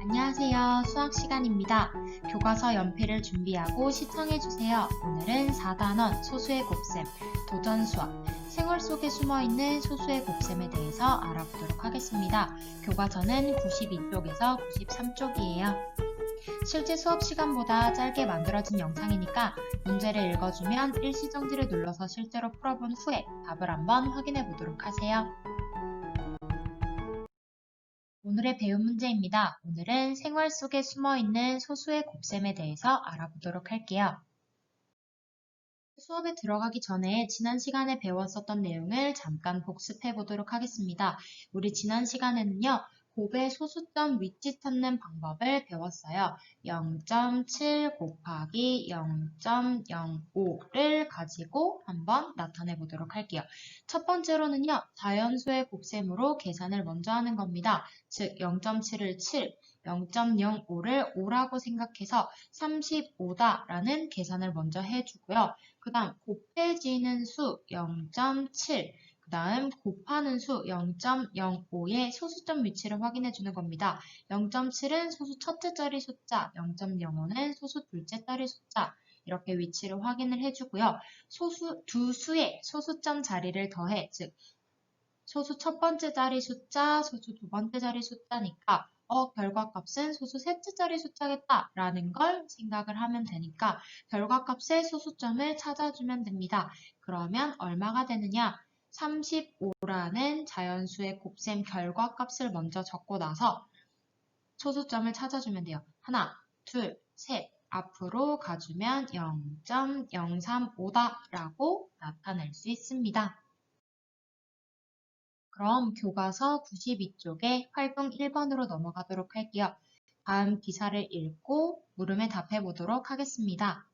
안녕하세요. 수학 시간입니다. 교과서 연필을 준비하고 시청해주세요. 오늘은 4단원 소수의 곱셈, 도전 수학, 생활 속에 숨어있는 소수의 곱셈에 대해서 알아보도록 하겠습니다. 교과서는 92쪽에서 93쪽이에요. 실제 수업 시간보다 짧게 만들어진 영상이니까 문제를 읽어주면 일시정지를 눌러서 실제로 풀어본 후에 답을 한번 확인해 보도록 하세요. 오늘의 배운 문제입니다. 오늘은 생활 속에 숨어있는 소수의 곱셈에 대해서 알아보도록 할게요. 수업에 들어가기 전에 지난 시간에 배웠었던 내용을 잠깐 복습해 보도록 하겠습니다. 우리 지난 시간에는요, 곱의 소수점 위치 찾는 방법을 배웠어요. 0.7 곱하기 0.05를 가지고 한번 나타내 보도록 할게요. 첫 번째로는요, 자연수의 곱셈으로 계산을 먼저 하는 겁니다. 즉 0.7을 7, 0.05를 5라고 생각해서 35다라는 계산을 먼저 해주고요. 그 다음 곱해지는 수 0.7, 그 다음 곱하는 수 0.05의 소수점 위치를 확인해 주는 겁니다. 0.7은 소수 첫째 자리 숫자, 0.05는 소수 둘째 자리 숫자, 이렇게 위치를 확인을 해주고요. 두 수의 소수점 자리를 더해, 즉 소수 첫 번째 자리 숫자, 소수 두 번째 자리 숫자니까 결과값은 소수 셋째 자리 숫자겠다 라는 걸 생각을 하면 되니까 결과값의 소수점을 찾아주면 됩니다. 그러면 얼마가 되느냐? 35라는 자연수의 곱셈 결과값을 먼저 적고 나서 소수점을 찾아주면 돼요. 하나, 둘, 셋. 앞으로 가주면 0.035다 라고 나타낼 수 있습니다. 그럼 교과서 92쪽에 활동 1번으로 넘어가도록 할게요. 다음 기사를 읽고 물음에 답해 보도록 하겠습니다.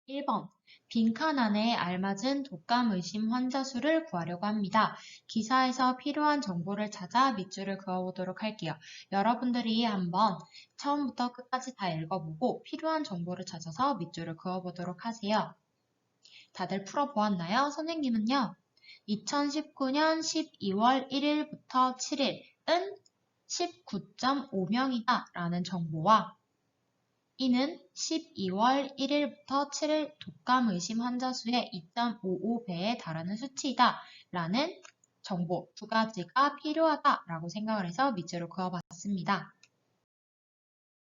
1번. 빈칸 안에 알맞은 독감의심 환자 수를 구하려고 합니다. 기사에서 필요한 정보를 찾아 밑줄을 그어보도록 할게요. 여러분들이 한번 처음부터 끝까지 다 읽어보고 필요한 정보를 찾아서 밑줄을 그어보도록 하세요. 다들 풀어보았나요? 선생님은요. 2019년 12월 1일부터 7일은 19.5명이다 라는 정보와 이는 12월 1일부터 7일 독감 의심 환자 수의 2.55배에 달하는 수치이다 라는 정보 두 가지가 필요하다 라고 생각을 해서 밑줄을 그어봤습니다.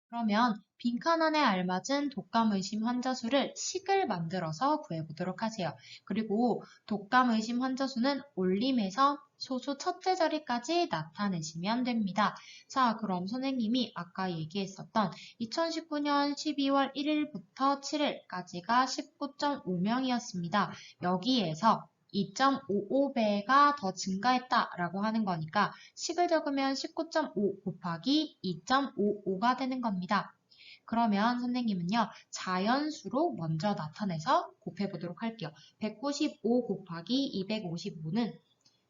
그러면 빈칸 안에 알맞은 독감 의심 환자 수를 식을 만들어서 구해보도록 하세요. 그리고 독감 의심 환자 수는 올림에서 소수 첫째 자리까지 나타내시면 됩니다. 자, 그럼 선생님이 아까 얘기했었던 2019년 12월 1일부터 7일까지가 19.5명이었습니다. 여기에서 2.55배가 더 증가했다라고 하는 거니까 식을 적으면 19.5 곱하기 2.55가 되는 겁니다. 그러면 선생님은요, 자연수로 먼저 나타내서 곱해보도록 할게요. 195 곱하기 255는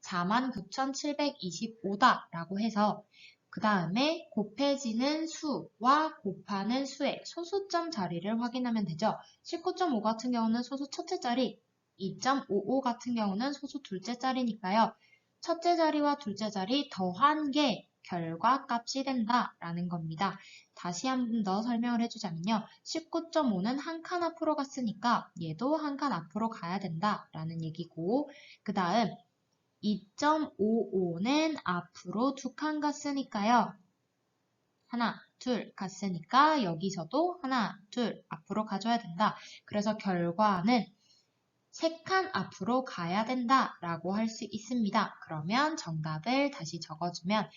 49,725다 라고 해서 그 다음에 곱해지는 수와 곱하는 수의 소수점 자리를 확인하면 되죠. 19.5 같은 경우는 소수 첫째 자리, 2.55 같은 경우는 소수 둘째 자리니까요. 첫째 자리와 둘째 자리 더한 게 결과값이 된다라는 겁니다. 다시 한 번 더 설명을 해주자면요. 19.5는 한 칸 앞으로 갔으니까 얘도 한 칸 앞으로 가야 된다라는 얘기고 그 다음 2.55는 앞으로 두 칸 갔으니까요. 하나, 둘 갔으니까 여기서도 하나, 둘 앞으로 가줘야 된다. 그래서 결과는 3칸 앞으로 가야 된다 라고 할 수 있습니다. 그러면 정답을 다시 적어주면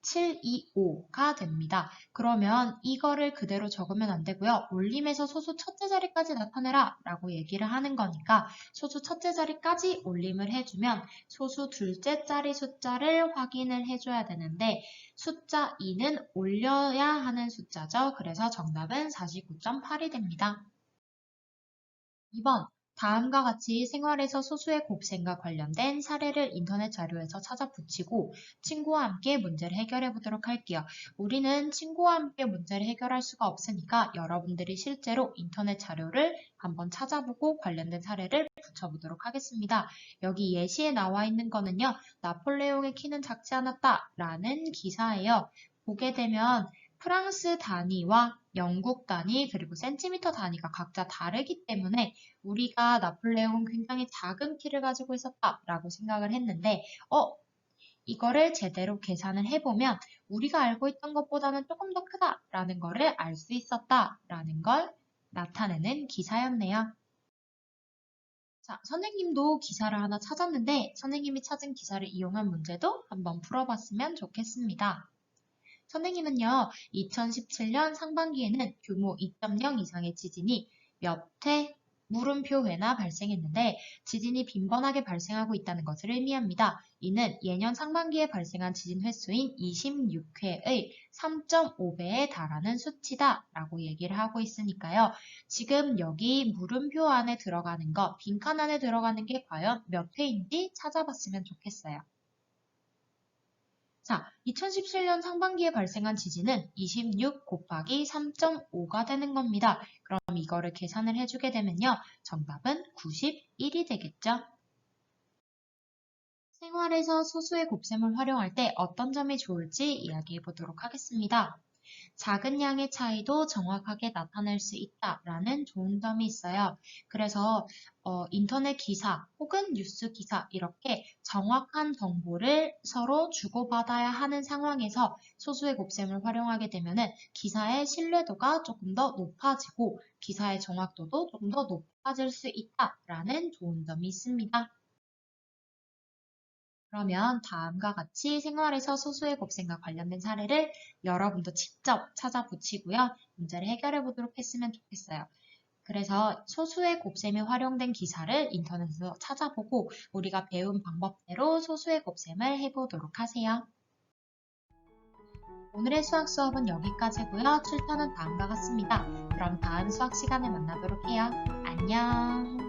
49.725가 됩니다. 그러면 이거를 그대로 적으면 안 되고요. 올림에서 소수 첫째 자리까지 나타내라 라고 얘기를 하는 거니까 소수 첫째 자리까지 올림을 해주면 소수 둘째 자리 숫자를 확인을 해줘야 되는데 숫자 2는 올려야 하는 숫자죠. 그래서 정답은 49.8이 됩니다. 2번. 다음과 같이 생활에서 소수의 곱셈과 관련된 사례를 인터넷 자료에서 찾아 붙이고 친구와 함께 문제를 해결해 보도록 할게요. 우리는 친구와 함께 문제를 해결할 수가 없으니까 여러분들이 실제로 인터넷 자료를 한번 찾아보고 관련된 사례를 붙여보도록 하겠습니다. 여기 예시에 나와 있는 거는요. 나폴레옹의 키는 작지 않았다 라는 기사예요. 보게 되면 프랑스 단위와 영국 단위 그리고 센티미터 단위가 각자 다르기 때문에 우리가 나폴레옹은 굉장히 작은 키를 가지고 있었다라고 생각을 했는데 이거를 제대로 계산을 해보면 우리가 알고 있던 것보다는 조금 더 크다라는 거를 알 수 있었다라는 걸 나타내는 기사였네요. 자, 선생님도 기사를 하나 찾았는데 선생님이 찾은 기사를 이용한 문제도 한번 풀어봤으면 좋겠습니다. 선생님은요, 2017년 상반기에는 규모 2.0 이상의 지진이 몇 회 물음표회나 발생했는데 지진이 빈번하게 발생하고 있다는 것을 의미합니다. 이는 예년 상반기에 발생한 지진 횟수인 26회의 3.5배에 달하는 수치다 라고 얘기를 하고 있으니까요. 지금 여기 물음표 안에 들어가는 것, 빈칸 안에 들어가는 게 과연 몇 회인지 찾아봤으면 좋겠어요. 자, 2017년 상반기에 발생한 지진은 26 곱하기 3.5가 되는 겁니다. 그럼 이거를 계산을 해주게 되면요. 정답은 91이 되겠죠? 생활에서 소수의 곱셈을 활용할 때 어떤 점이 좋을지 이야기해 보도록 하겠습니다. 작은 양의 차이도 정확하게 나타낼 수 있다라는 좋은 점이 있어요. 그래서 인터넷 기사 혹은 뉴스 기사 이렇게 정확한 정보를 서로 주고받아야 하는 상황에서 소수의 곱셈을 활용하게 되면 기사의 신뢰도가 조금 더 높아지고 기사의 정확도도 조금 더 높아질 수 있다라는 좋은 점이 있습니다. 그러면 다음과 같이 생활에서 소수의 곱셈과 관련된 사례를 여러분도 직접 찾아 붙이고요. 문제를 해결해 보도록 했으면 좋겠어요. 그래서 소수의 곱셈이 활용된 기사를 인터넷에서 찾아보고 우리가 배운 방법대로 소수의 곱셈을 해보도록 하세요. 오늘의 수학 수업은 여기까지고요. 출제는 다음과 같습니다. 그럼 다음 수학 시간에 만나도록 해요. 안녕.